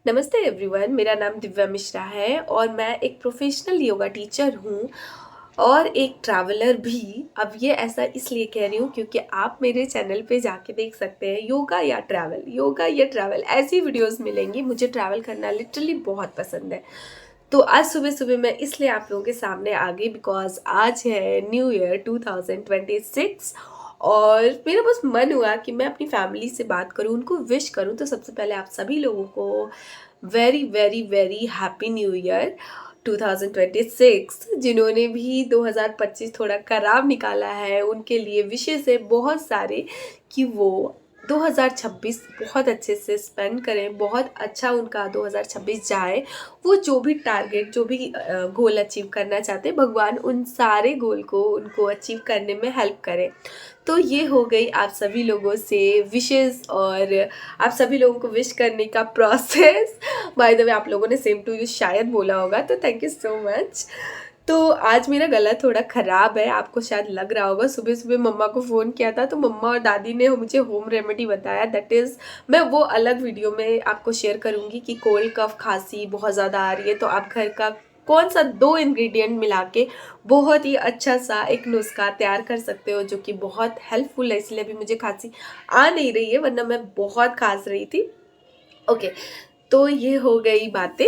नमस्ते एवरीवन, मेरा नाम दिव्या मिश्रा है और मैं एक प्रोफेशनल योगा टीचर हूँ और एक ट्रैवलर भी। अब ये ऐसा इसलिए कह रही हूँ क्योंकि आप मेरे चैनल पे जाके देख सकते हैं योगा या ट्रैवल ऐसी वीडियोस मिलेंगी। मुझे ट्रैवल करना लिटरली बहुत पसंद है। तो आज सुबह सुबह मैं इसलिए आप लोगों के सामने आ गई बिकॉज आज है न्यू ईयर 2026 और मेरा बस मन हुआ कि मैं अपनी फैमिली से बात करूं, उनको विश करूं। तो सबसे पहले आप सभी लोगों को very very very happy new year 2026। जिन्होंने भी 2025 थोड़ा खराब निकाला है उनके लिए विशेष है बहुत सारे कि वो 2026 बहुत अच्छे से स्पेंड करें, बहुत अच्छा उनका 2026 जाए। वो जो भी टारगेट जो भी गोल अचीव करना चाहते हैं, भगवान उन सारे गोल को उनको अचीव करने में हेल्प करे। तो ये हो गई आप सभी लोगों से विशेस और आप सभी लोगों को विश करने का प्रोसेस। बाय द वे आप लोगों ने सेम टू यू शायद बोला होगा, तो थैंक यू सो मच। तो आज मेरा गला थोड़ा ख़राब है, आपको शायद लग रहा होगा। सुबह सुबह मम्मा को फ़ोन किया था तो मम्मा और दादी ने मुझे होम रेमेडी बताया, दैट इज़ मैं वो अलग वीडियो में आपको शेयर करूँगी कि कोल्ड कफ खांसी बहुत ज़्यादा आ रही है तो आप घर का कौन सा 2 इंग्रेडिएंट मिला के बहुत ही अच्छा सा एक नुस्खा तैयार कर सकते हो जो कि बहुत हेल्पफुल है। इसलिए अभी मुझे खांसी आ नहीं रही है, वरना मैं बहुत खांस रही थी। ओके, तो ये हो गई बातें।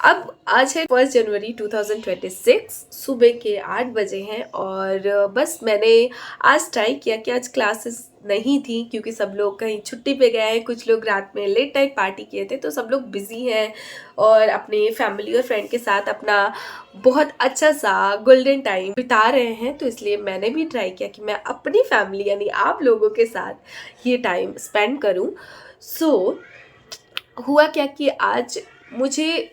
अब आज है 1 जनवरी 2026, सुबह के 8 बजे हैं और बस मैंने आज ट्राई किया कि आज क्लासेस नहीं थी क्योंकि सब लोग कहीं छुट्टी पे गए हैं, कुछ लोग रात में लेट नाइट पार्टी किए थे, तो सब लोग बिजी हैं और अपने फैमिली और फ्रेंड के साथ अपना बहुत अच्छा सा गोल्डन टाइम बिता रहे हैं। तो इसलिए मैंने भी ट्राई किया कि मैं अपनी फैमिली यानी आप लोगों के साथ ये टाइम स्पेंड करूँ। सो हुआ क्या कि आज मुझे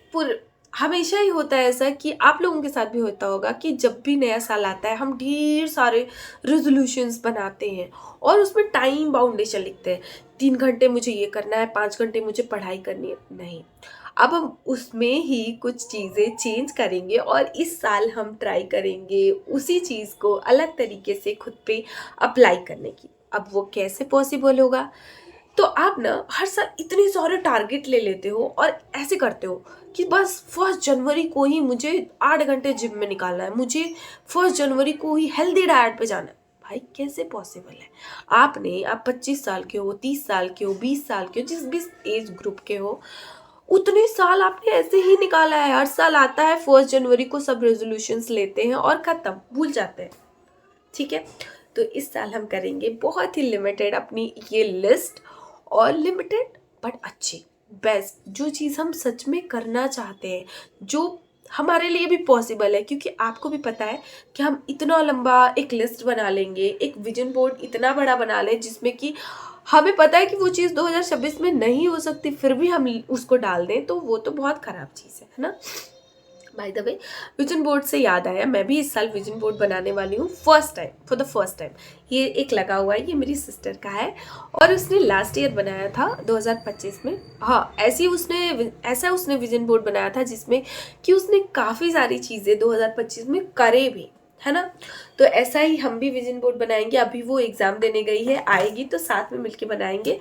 हमेशा ही होता है ऐसा कि आप लोगों के साथ भी होता होगा कि जब भी नया साल आता है हम ढेर सारे रेजोल्यूशंस बनाते हैं और उसमें टाइम बाउंडेशन लिखते हैं। 3 घंटे मुझे ये करना है, 5 घंटे मुझे पढ़ाई करनी है। नहीं, अब हम उसमें ही कुछ चीज़ें चेंज करेंगे और इस साल हम ट्राई करेंगे उसी चीज़ को अलग तरीके से खुद पे अप्लाई करने की। अब वो कैसे पॉसिबल होगा? तो आप ना हर साल इतने सारे टारगेट ले लेते हो और ऐसे करते हो कि बस 1 जनवरी को ही मुझे 8 घंटे जिम में निकालना है, मुझे 1 जनवरी को ही हेल्दी डाइट पे जाना है। भाई कैसे पॉसिबल है? आप 25 साल के हो, 30 साल के हो, 20 साल के हो, जिस भी एज ग्रुप के हो, उतने साल आपने ऐसे ही निकाला है। हर साल आता है 1 जनवरी को सब रेजोल्यूशंस लेते हैं और खत्म, भूल जाते हैं। ठीक है, तो इस साल हम करेंगे बहुत ही लिमिटेड अपनी ये लिस्ट और लिमिटेड बट अच्छी बेस्ट जो चीज़ हम सच में करना चाहते हैं, जो हमारे लिए भी पॉसिबल है। क्योंकि आपको भी पता है कि हम इतना लंबा एक लिस्ट बना लेंगे, एक विजन बोर्ड इतना बड़ा बना लें जिसमें कि हमें पता है कि वो चीज़ 2026 में नहीं हो सकती, फिर भी हम उसको डाल दें तो वो तो बहुत ख़राब चीज़ है ना। By the way, vision board से याद आया, मैं भी इस साल विजन बोर्ड बनाने वाली हूँ फॉर द फर्स्ट टाइम। ये एक लगा हुआ है, ये मेरी सिस्टर का है और उसने लास्ट ईयर बनाया था 2025 में। हाँ, ऐसा उसने विजन बोर्ड बनाया था जिसमें कि उसने काफ़ी सारी चीज़ें 2025 में करे भी, है ना। तो ऐसा ही हम भी विजन बोर्ड बनाएंगे। अभी वो एग्ज़ाम देने गई है, आएगी तो साथ में मिलके बनाएंगे।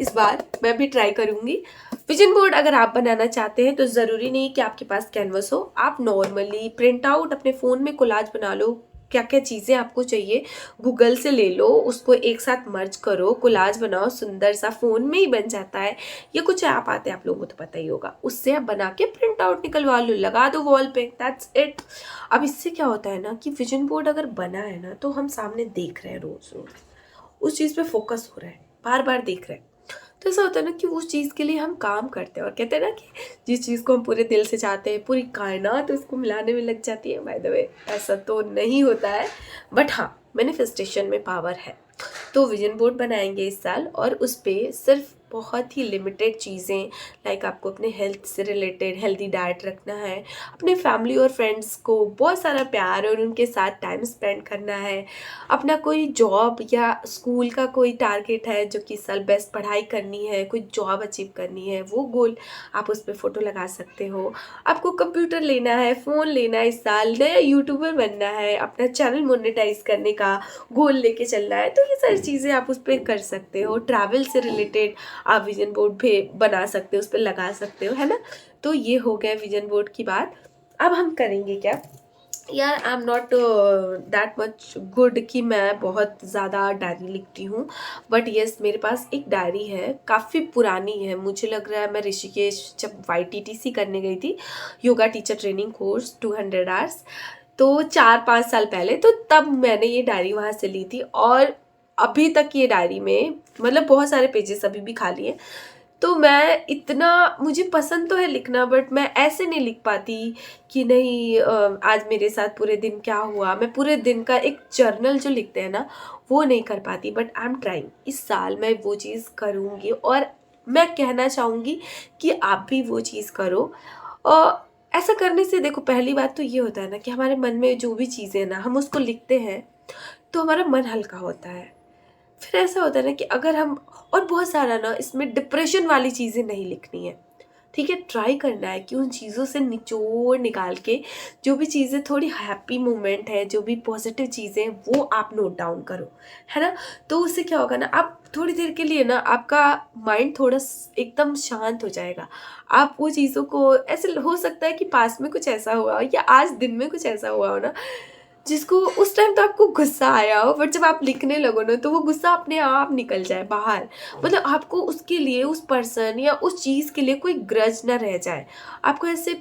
इस बार मैं भी ट्राई करूँगी। विजन बोर्ड अगर आप बनाना चाहते हैं तो ज़रूरी नहीं कि आपके पास कैनवस हो, आप नॉर्मली प्रिंट आउट अपने फ़ोन में कोलाज बना लो। क्या क्या चीज़ें आपको चाहिए गूगल से ले लो, उसको एक साथ मर्ज करो, कोलाज बनाओ, सुंदर सा फ़ोन में ही बन जाता है। या कुछ ऐप आते हैं, आप लोगों को तो पता ही होगा, उससे आप बना के प्रिंट आउट निकलवा लो, लगा दो वॉल पे, दैट्स इट। अब इससे क्या होता है ना कि विजन बोर्ड अगर बना है ना तो हम सामने देख रहे हैं, रोज़ रोज़ उस चीज़ पे फोकस हो रहा है, बार बार देख रहे हैं। तो ऐसा होता है ना कि उस चीज़ के लिए हम काम करते हैं और कहते हैं ना कि जिस चीज़ को हम पूरे दिल से चाहते हैं पूरी कायनात उसको मिलाने में लग जाती है। बाय द वे, ऐसा तो नहीं होता है, बट हाँ, मैनिफेस्टेशन में पावर है। तो विजन बोर्ड बनाएंगे इस साल और उस पर सिर्फ बहुत ही लिमिटेड चीज़ें, लाइक आपको अपने हेल्थ से रिलेटेड हेल्दी डाइट रखना है, अपने फैमिली और फ्रेंड्स को बहुत सारा प्यार और उनके साथ टाइम स्पेंड करना है, अपना कोई जॉब या स्कूल का कोई टारगेट है जो कि इस साल बेस्ट पढ़ाई करनी है, कोई जॉब अचीव करनी है, वो गोल आप उस पर फ़ोटो लगा सकते हो। आपको कंप्यूटर लेना है, फ़ोन लेना है, इस साल नया यूट्यूबर बनना है, अपना चैनल मोनेटाइज करने का गोल लेके चलना है, तो ये सारी चीज़ें आप उस पर कर सकते हो। ट्रैवल से रिलेटेड आप विजन बोर्ड पे बना सकते हो, उस पर लगा सकते हो, है ना। तो ये हो गया विजन बोर्ड की बात। अब हम करेंगे क्या यार, I am not that much good कि मैं बहुत ज़्यादा डायरी लिखती हूँ, बट येस मेरे पास एक डायरी है, काफ़ी पुरानी है। मुझे लग रहा है मैं ऋषिकेश जब YTTC करने गई थी, yoga teacher training course 200 hours, तो 4-5 साल पहले, तो तब मैंने ये डायरी वहाँ से ली थी। और अभी तक ये डायरी में मतलब बहुत सारे पेजेस अभी भी खाली हैं। तो मैं इतना, मुझे पसंद तो है लिखना, बट मैं ऐसे नहीं लिख पाती कि नहीं आज मेरे साथ पूरे दिन क्या हुआ। मैं पूरे दिन का एक जर्नल जो लिखते हैं ना, वो नहीं कर पाती, बट आई एम ट्राइंग। इस साल मैं वो चीज़ करूँगी और मैं कहना चाहूँगी कि आप भी वो चीज़ करो। और ऐसा करने से देखो, पहली बात तो ये होता है ना कि हमारे मन में जो भी चीज़ें ना, हम उसको लिखते हैं तो हमारा मन हल्का होता है। फिर ऐसा होता है ना कि अगर हम, और बहुत सारा ना इसमें डिप्रेशन वाली चीज़ें नहीं लिखनी है, ठीक है। ट्राई करना है कि उन चीज़ों से निचोड़ निकाल के जो भी चीज़ें थोड़ी हैप्पी मोमेंट है, जो भी पॉजिटिव चीज़ें हैं, वो आप नोट डाउन करो, है ना। तो उससे क्या होगा ना, आप थोड़ी देर के लिए ना आपका माइंड थोड़ा एकदम शांत हो जाएगा। आप वो चीज़ों को, ऐसे हो सकता है कि पास में कुछ ऐसा हुआ या आज दिन में कुछ ऐसा हुआ हो ना, जिसको उस टाइम तो आपको गुस्सा आया हो, बट जब आप लिखने लगो ना तो वो गुस्सा अपने आप निकल जाए बाहर। मतलब आपको उसके लिए, उस पर्सन या उस चीज़ के लिए कोई ग्रज ना रह जाए। आपको ऐसे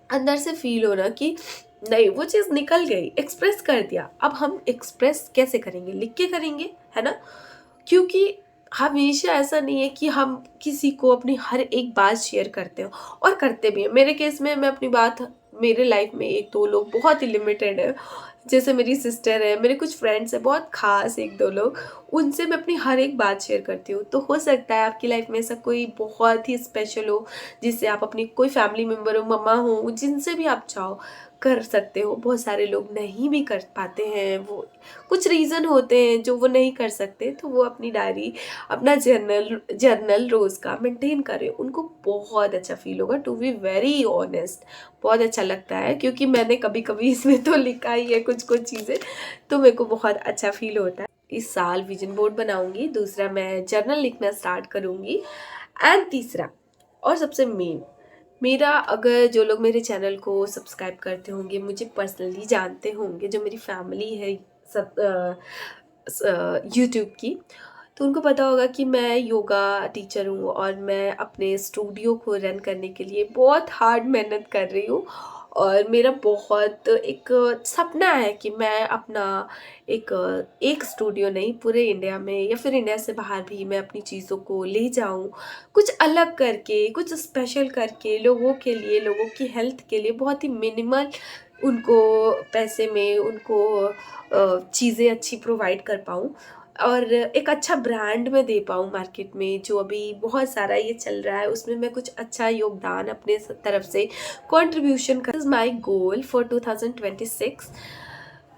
अंदर से फील हो ना कि नहीं, वो चीज़ निकल गई, एक्सप्रेस कर दिया। अब हम एक्सप्रेस कैसे करेंगे? लिख के करेंगे, है ना। क्योंकि हमेशा ऐसा नहीं है कि हम किसी को अपनी हर एक बात शेयर करते हो, और करते भी हैं। मेरे केस में मैं अपनी बात, मेरे लाइफ में 1-2 लोग बहुत ही लिमिटेड है, जैसे मेरी सिस्टर है, मेरे कुछ फ्रेंड्स हैं बहुत खास 1-2 लोग, उनसे मैं अपनी हर एक बात शेयर करती हूँ। तो हो सकता है आपकी लाइफ में ऐसा कोई बहुत ही स्पेशल हो, जिससे आप अपनी कोई फैमिली मेम्बर हो, मम्मा हो, जिनसे भी आप चाहो कर सकते हो। बहुत सारे लोग नहीं भी कर पाते हैं, वो कुछ रीज़न होते हैं जो वो नहीं कर सकते, तो वो अपनी डायरी, अपना जर्नल जर्नल रोज़ का मेंटेन करें, उनको बहुत अच्छा फील होगा। टू बी वेरी ऑनेस्ट, बहुत अच्छा लगता है, क्योंकि मैंने कभी कभी इसमें तो लिखा ही है कुछ कुछ चीज़ें, तो मेरे को बहुत अच्छा फील होता है। इस साल विजन बोर्ड बनाऊंगी, दूसरा मैं जर्नल लिखना स्टार्ट करूंगी, एंड तीसरा और सबसे मेन, मेरा, अगर जो लोग मेरे चैनल को सब्सक्राइब करते होंगे, मुझे पर्सनली जानते होंगे, जो मेरी फैमिली है सब यूट्यूब की, तो उनको पता होगा कि मैं योगा टीचर हूँ और मैं अपने स्टूडियो को रन करने के लिए बहुत हार्ड मेहनत कर रही हूँ। और मेरा बहुत एक सपना है कि मैं अपना एक एक स्टूडियो नहीं, पूरे इंडिया में या फिर इंडिया से बाहर भी मैं अपनी चीज़ों को ले जाऊँ, कुछ अलग करके, कुछ स्पेशल करके, लोगों के लिए, लोगों की हेल्थ के लिए, बहुत ही मिनिमल उनको पैसे में उनको चीज़ें अच्छी प्रोवाइड कर पाऊँ, और एक अच्छा ब्रांड मैं दे पाऊँ मार्केट में। जो अभी बहुत सारा ये चल रहा है, उसमें मैं कुछ अच्छा योगदान अपने तरफ से कंट्रीब्यूशन कर। इज़ माय गोल फॉर 2026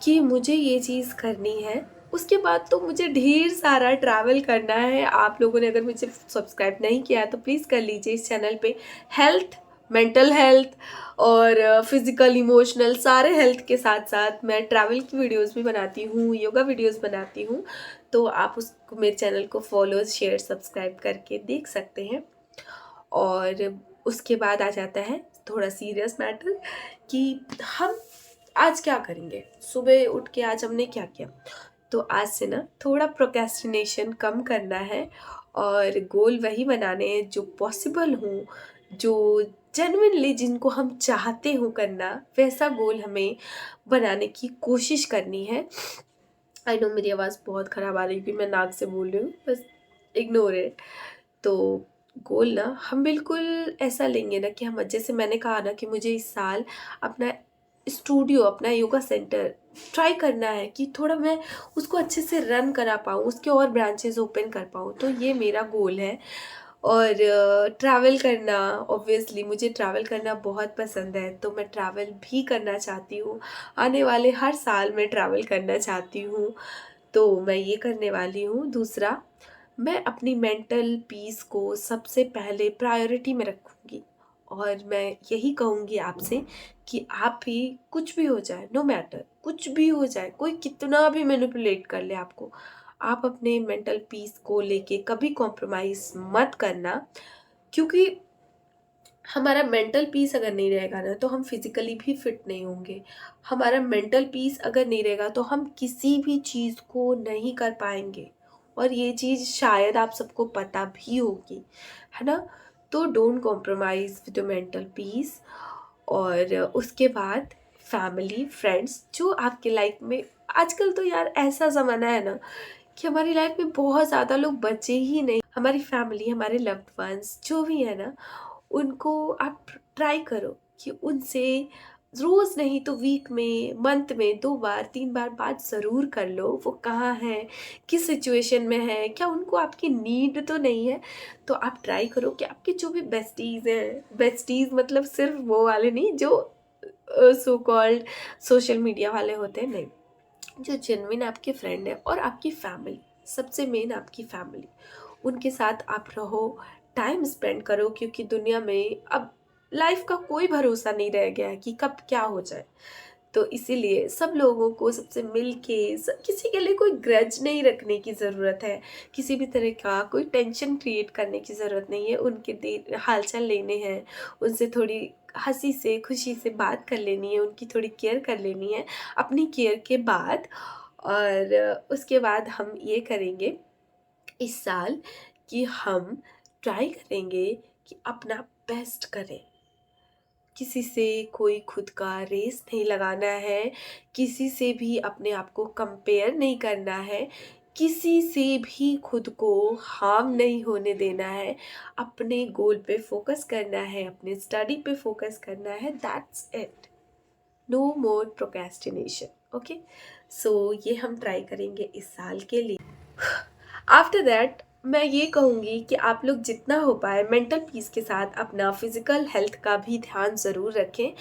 कि मुझे ये चीज़ करनी है। उसके बाद तो मुझे ढेर सारा ट्रैवल करना है। आप लोगों ने अगर मुझे सब्सक्राइब नहीं किया है तो प्लीज़ कर लीजिए इस चैनल पे। हेल्थ, मेंटल हेल्थ और फिज़िकल, इमोशनल, सारे हेल्थ के साथ साथ मैं ट्रैवल की वीडियोस भी बनाती हूँ, योगा वीडियोस बनाती हूँ। तो आप उसको, मेरे चैनल को फॉलो, शेयर, सब्सक्राइब करके देख सकते हैं। और उसके बाद आ जाता है थोड़ा सीरियस मैटर कि हम आज क्या करेंगे। सुबह उठ के आज हमने क्या किया, तो आज से ना थोड़ा प्रोक्रेस्टिनेशन कम करना है, और गोल वही बनाने हैं जो पॉसिबल हों, जो जेन्युइनली जिनको हम चाहते हो करना, वैसा गोल हमें बनाने की कोशिश करनी है। आई नो मेरी आवाज़ बहुत ख़राब आ रही है, मैं नाक से बोल रही हूँ, बस इग्नोर इट। तो गोल ना हम बिल्कुल ऐसा लेंगे ना कि हम, जैसे मैंने कहा ना कि मुझे इस साल अपना स्टूडियो, अपना योगा सेंटर ट्राई करना है कि थोड़ा मैं उसको अच्छे से रन करा पाऊँ, उसके और ब्रांचेस ओपन कर पाऊँ, तो ये मेरा गोल है। और ट्रैवल करना, ऑब्वियसली मुझे ट्रैवल करना बहुत पसंद है, तो मैं ट्रैवल भी करना चाहती हूँ। आने वाले हर साल मैं ट्रैवल करना चाहती हूँ, तो मैं ये करने वाली हूँ। दूसरा, मैं अपनी मेंटल पीस को सबसे पहले प्रायोरिटी में रखूँगी, और मैं यही कहूँगी आपसे कि आप भी, कुछ भी हो जाए, नो मैटर, कुछ भी हो जाए, कोई कितना भी मैनिपुलेट कर ले आपको, आप अपने मेंटल पीस को लेके कभी कॉम्प्रोमाइज़ मत करना, क्योंकि हमारा मेंटल पीस अगर नहीं रहेगा ना तो हम फिज़िकली भी फिट नहीं होंगे। हमारा मेंटल पीस अगर नहीं रहेगा तो हम किसी भी चीज़ को नहीं कर पाएँगे, और ये चीज़ शायद आप सबको पता भी होगी, है ना? तो don't compromise with your mental peace. और उसके बाद फैमिली, फ्रेंड्स जो आपकी लाइफ में, आजकल तो यार ऐसा ज़माना है ना कि हमारी लाइफ में बहुत ज़्यादा लोग बचे ही नहीं। हमारी फैमिली, हमारे लव्ड वंस जो भी है ना, उनको आप ट्राई करो कि उनसे रोज़ नहीं तो वीक में, मंथ में 2 बार 3 बार बात ज़रूर कर लो। वो कहाँ हैं, किस सिचुएशन में है, क्या उनको आपकी नीड तो नहीं है? तो आप ट्राई करो कि आपके जो भी बेस्टीज़ हैं, बेस्टीज़ मतलब सिर्फ वो वाले नहीं जो सो कॉल्ड सोशल मीडिया वाले होते हैं, नहीं। जो जेन्युइन आपके फ्रेंड है और आपकी फैमिली, सबसे मेन आपकी फैमिली, उनके साथ आप रहो, टाइम स्पेंड करो, क्योंकि दुनिया में अब लाइफ का कोई भरोसा नहीं रह गया है कि कब क्या हो जाए। तो इसीलिए सब लोगों को सबसे मिल के किसी के लिए कोई ग्रज नहीं रखने की ज़रूरत है, किसी भी तरह का कोई टेंशन क्रिएट करने की ज़रूरत नहीं है। उनके हालचाल लेने हैं, उनसे थोड़ी हंसी से खुशी से बात कर लेनी है, उनकी थोड़ी केयर कर लेनी है अपनी केयर के बाद। और उसके बाद हम ये करेंगे इस साल कि हम ट्राई करेंगे कि अपना बेस्ट करें। किसी से कोई खुद का रेस नहीं लगाना है, किसी से भी अपने आप को कंपेयर नहीं करना है, किसी से भी खुद को हार्म नहीं होने देना है। अपने गोल पे फोकस करना है, अपने स्टडी पे फोकस करना है, that's it. No more procrastination. Okay, so ये हम ट्राई करेंगे इस साल के लिए। आफ्टर दैट मैं ये कहूँगी कि आप लोग जितना हो पाए मेंटल पीस के साथ अपना फिज़िकल हेल्थ का भी ध्यान ज़रूर रखें।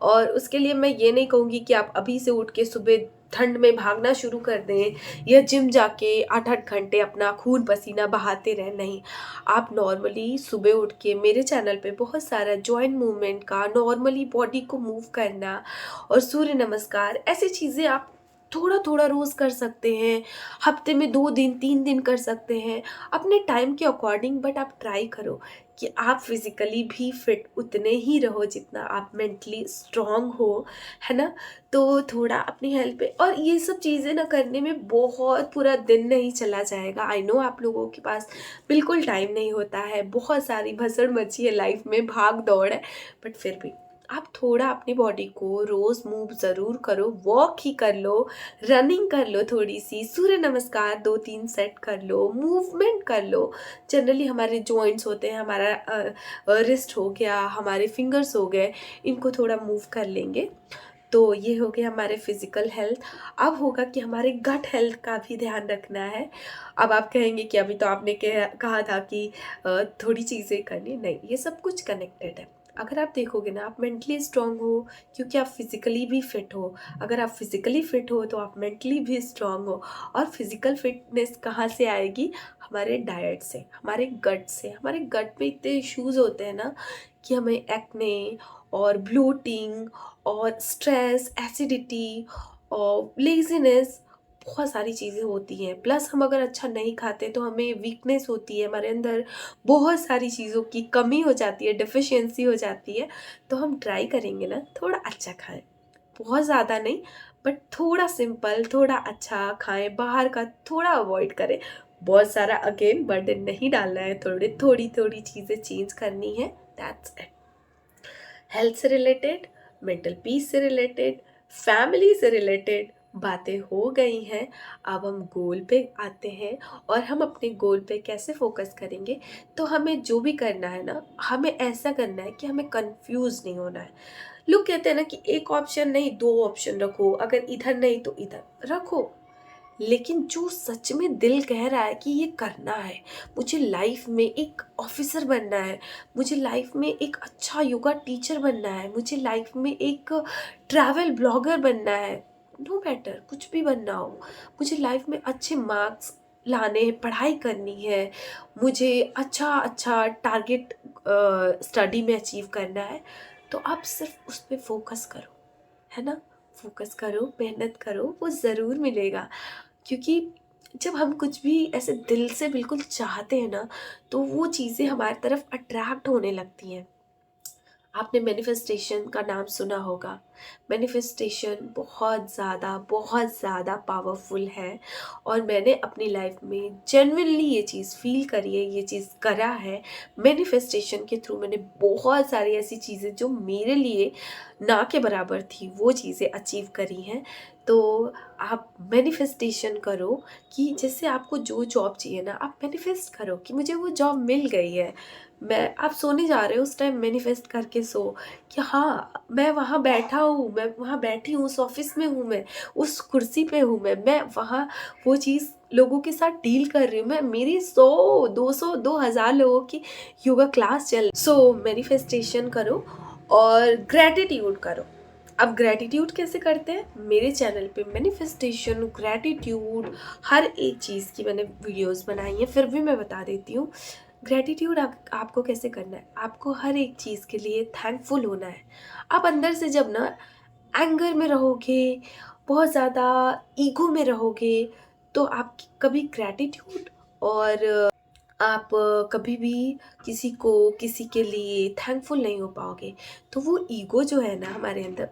और उसके लिए मैं ये नहीं कहूँगी कि आप अभी से उठ के सुबह ठंड में भागना शुरू कर दें या जिम जाके 8-8 घंटे अपना खून पसीना बहाते रहें, नहीं। आप नॉर्मली सुबह उठ के मेरे चैनल पे बहुत सारा जॉइंट मूवमेंट का, नॉर्मली बॉडी को मूव करना और सूर्य नमस्कार, ऐसी चीज़ें आप थोड़ा थोड़ा रोज़ कर सकते हैं। हफ्ते में 2 दिन 3 दिन कर सकते हैं अपने टाइम के अकॉर्डिंग। बट आप ट्राई करो कि आप फिज़िकली भी फिट उतने ही रहो जितना आप मेंटली स्ट्रॉन्ग हो, है ना? तो थोड़ा अपनी हेल्थ पे, और ये सब चीज़ें ना करने में बहुत पूरा दिन नहीं चला जाएगा। आई नो आप लोगों के पास बिल्कुल टाइम नहीं होता है, बहुत सारी भसड़ मची है लाइफ में, भाग दौड़ है। बट फिर भी आप थोड़ा अपनी बॉडी को रोज़ मूव ज़रूर करो, वॉक ही कर लो, रनिंग कर लो, थोड़ी सी सूर्य नमस्कार 2-3 सेट कर लो, मूवमेंट कर लो। जनरली हमारे जॉइंट्स होते हैं, हमारा रिस्ट हो गया, हमारे फिंगर्स हो गए, इनको थोड़ा मूव कर लेंगे। तो ये हो गया हमारे फिज़िकल हेल्थ। अब होगा कि हमारे गट हेल्थ का भी ध्यान रखना है। अब आप कहेंगे कि अभी तो आपने कहा था कि थोड़ी चीज़ें करनी, नहीं, ये सब कुछ कनेक्टेड है। अगर आप देखोगे ना, आप मेंटली स्ट्रांग हो क्योंकि आप फिज़िकली भी फिट हो। अगर आप फिज़िकली फिट हो तो आप मेंटली भी स्ट्रांग हो। और फिज़िकल फिटनेस कहाँ से आएगी? हमारे डाइट से, हमारे गट से। हमारे गट में इतने इश्यूज़ होते हैं ना कि हमें एक्ने और ब्लोटिंग और स्ट्रेस, एसिडिटी और लेज़ीनेस, बहुत सारी चीज़ें होती हैं। प्लस हम अगर अच्छा नहीं खाते तो हमें वीकनेस होती है, हमारे अंदर बहुत सारी चीज़ों की कमी हो जाती है, डेफिशिएंसी हो जाती है। तो हम ट्राई करेंगे ना थोड़ा अच्छा खाएँ, बहुत ज़्यादा नहीं, बट थोड़ा सिंपल, थोड़ा अच्छा खाएँ, बाहर का थोड़ा अवॉइड करें। बहुत सारा अगेन बर्डन नहीं डालना है, थोड़ी-थोड़ी चीज़ें चेंज करनी है, दैट्स इट। हेल्थ से रिलेटेड, मेंटल पीस से रिलेटेड, फैमिली से रिलेटेड बातें हो गई हैं। अब हम गोल पे आते हैं, और हम अपने गोल पे कैसे फोकस करेंगे। तो हमें जो भी करना है ना, हमें ऐसा करना है कि हमें कंफ्यूज नहीं होना है। लोग कहते हैं ना कि एक ऑप्शन नहीं 2 ऑप्शन रखो, अगर इधर नहीं तो इधर रखो। लेकिन जो सच में दिल कह रहा है कि ये करना है, मुझे लाइफ में एक ऑफिसर बनना है, मुझे लाइफ में एक अच्छा योगा टीचर बनना है, मुझे लाइफ में एक ट्रैवल ब्लॉगर बनना है, नो मैटर कुछ भी बनना हो, मुझे लाइफ में अच्छे मार्क्स लाने हैं, पढ़ाई करनी है, मुझे अच्छा अच्छा टारगेट स्टडी में अचीव करना है, तो आप सिर्फ उस पर फोकस करो, है ना? फोकस करो, मेहनत करो, वो ज़रूर मिलेगा। क्योंकि जब हम कुछ भी ऐसे दिल से बिल्कुल चाहते हैं ना, तो वो चीज़ें हमारी तरफ अट्रैक्ट होने लगती हैं। आपने मैनिफेस्टेशन का नाम सुना होगा। मैनिफेस्टेशन बहुत ज़्यादा पावरफुल है और मैंने अपनी लाइफ में जेन्युइनली ये चीज़ फ़ील करी है, ये चीज़ करा है। मैनिफेस्टेशन के थ्रू मैंने बहुत सारी ऐसी चीज़ें जो मेरे लिए ना के बराबर थी, वो चीज़ें अचीव करी हैं। तो आप मैनिफेस्टेशन करो कि जैसे आपको जो जॉब चाहिए ना, आप मैनिफेस्ट करो कि मुझे वो जॉब मिल गई है। मैं आप सोने जा रहे हो उस टाइम मैनिफेस्ट करके सो कि हाँ, मैं वहाँ बैठा हूँ, मैं वहाँ बैठी हूँ, उस ऑफ़िस में हूँ मैं, उस कुर्सी पे हूँ मैं वहाँ वो चीज़ लोगों के साथ डील कर रही हूँ मैं, मेरी 100, 200, 2000 लोगों की योगा क्लास चल। सो मैनिफेस्टेशन करो और ग्रैटिट्यूड करो। अब ग्रैटिट्यूड कैसे करते हैं? मेरे चैनल पे मैनिफेस्टेशन, ग्रैटिट्यूड हर एक चीज़ की मैंने वीडियोज़ बनाई हैं, फिर भी मैं बता देती हूँ। ग्रैटिट्यूड आपको कैसे करना है? आपको हर एक चीज़ के लिए थैंकफुल होना है। आप अंदर से जब ना एंगर में रहोगे, बहुत ज़्यादा ईगो में रहोगे, तो आप कभी ग्रैटिट्यूड और आप कभी भी किसी के लिए थैंकफुल नहीं हो पाओगे। तो वो ईगो जो है ना हमारे अंदर,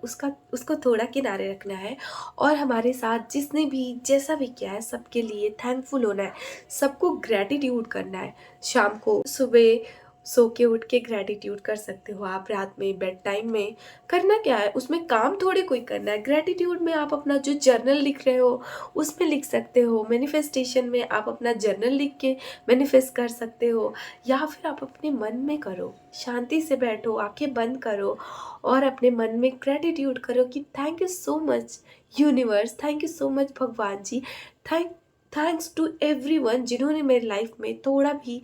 उसको थोड़ा किनारे रखना है और हमारे साथ जिसने भी जैसा भी किया है सबके लिए थैंकफुल होना है, सबको ग्रैटिट्यूड करना है। शाम को, सुबह सो के उठ के ग्रैटिट्यूड कर सकते हो आप, रात में बेड टाइम में। करना क्या है, उसमें काम थोड़े कोई करना है। ग्रैटिट्यूड में आप अपना जो जर्नल लिख रहे हो उसमें लिख सकते हो। मैनिफेस्टेशन में आप अपना जर्नल लिख के मैनिफेस्ट कर सकते हो, या फिर आप अपने मन में करो, शांति से बैठो, आंखें बंद करो और अपने मन में ग्रेटिट्यूड करो कि thank you so much universe, thank you so much भगवान जी, थैंक्स टू एवरीवन जिन्होंने मेरी लाइफ में थोड़ा भी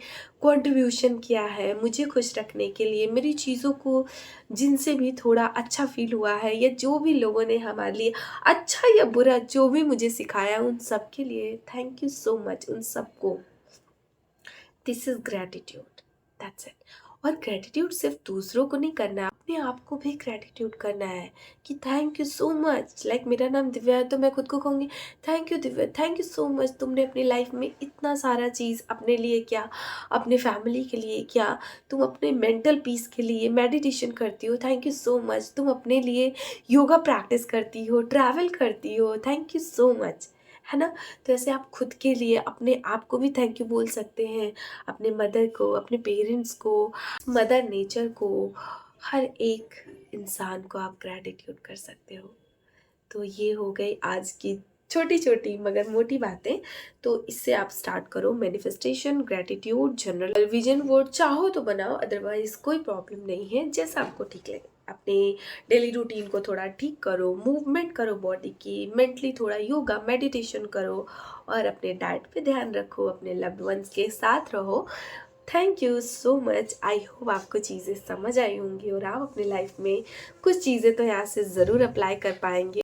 कंट्रीब्यूशन किया है मुझे खुश रखने के लिए, मेरी चीज़ों को जिनसे भी थोड़ा अच्छा फील हुआ है, या जो भी लोगों ने हमारे लिए अच्छा या बुरा जो भी मुझे सिखाया, उन सब के लिए थैंक यू सो मच, उन सबको। This is gratitude, that's it. और ग्रैटिट्यूड सिर्फ दूसरों को नहीं करना है, अपने आप को भी ग्रैटिट्यूड करना है कि thank you so much. Like मेरा नाम दिव्या है तो मैं खुद को कहूँगी thank you Divya, thank you so much, तुमने अपनी लाइफ में इतना सारा चीज़ अपने लिए किया, अपने फैमिली के लिए किया, तुम अपने मेंटल पीस के लिए मेडिटेशन करती हो, थैंक यू सो मच, तुम अपने लिए योगा प्रैक्टिस करती हो, ट्रैवल करती हो, थैंक यू सो मच, है ना। तो ऐसे आप खुद के लिए अपने आप को भी थैंक यू बोल सकते हैं, अपने मदर को, अपने पेरेंट्स को, मदर नेचर को, हर एक इंसान को आप ग्रैटिट्यूड कर सकते हो। तो ये हो गई आज की छोटी छोटी मगर मोटी बातें। तो इससे आप स्टार्ट करो manifestation, gratitude, general vision board चाहो तो बनाओ, अदरवाइज कोई प्रॉब्लम नहीं है, जैसा आपको ठीक लगे। अपने डेली रूटीन को थोड़ा ठीक करो, मूवमेंट करो बॉडी की, मेंटली थोड़ा योगा मेडिटेशन करो और अपने डाइट पे ध्यान रखो, अपने लव्ड वंस के साथ रहो। Thank you so much. I hope आपको चीज़ें समझ आई होंगी और आप अपनी लाइफ में कुछ चीज़ें तो यहाँ से ज़रूर अप्लाई कर पाएंगे।